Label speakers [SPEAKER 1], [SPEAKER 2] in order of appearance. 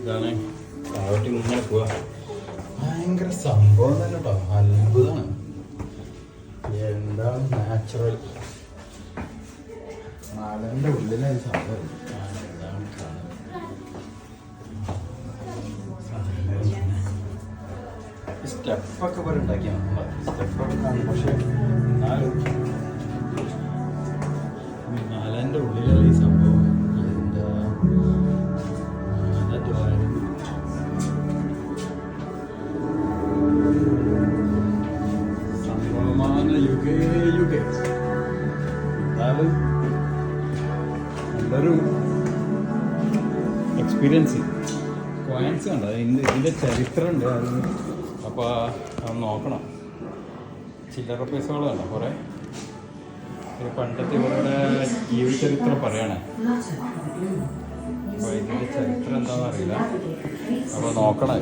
[SPEAKER 1] ഇതാണ് താഴോട്ട് ഇങ്ങനെ പോവാ. ഭയങ്കര സംഭവം തന്നെ കേട്ടോ, അത്ഭുതമാണ്. എന്താണ് നാച്ചുറൽ മലൻ്റെ ഉള്ളിലായി സംഭവം. എന്താണ് സ്റ്റെപ്പൊക്കെ പോലെ ഉണ്ടാക്കിയാണ്, സ്റ്റെപ്പൊക്കെ കാണും. പക്ഷെ എന്നാലും മലൻ്റെ ഉള്ളിലുള്ള ഈ സംഭവം എന്താ സംഭവമാണ്. യുഗേ എന്നാലും നല്ലൊരു എക്സ്പീരിയൻസ്. കോയിൻസ് കണ്ടോ, ഇതിൻ്റെ ചരിത്രമുണ്ട്. അത് അപ്പോൾ അത് നോക്കണം. ചില്ലറ പൈസകൾ കണ്ടോ കുറേ. പണ്ടത്തെ ഇവരുടെ ജീവചരിത്രം പറയണേ. അപ്പോൾ ഇതിൻ്റെ ചരിത്രം എന്താണെന്ന് അറിയില്ല, അപ്പോൾ നോക്കണം.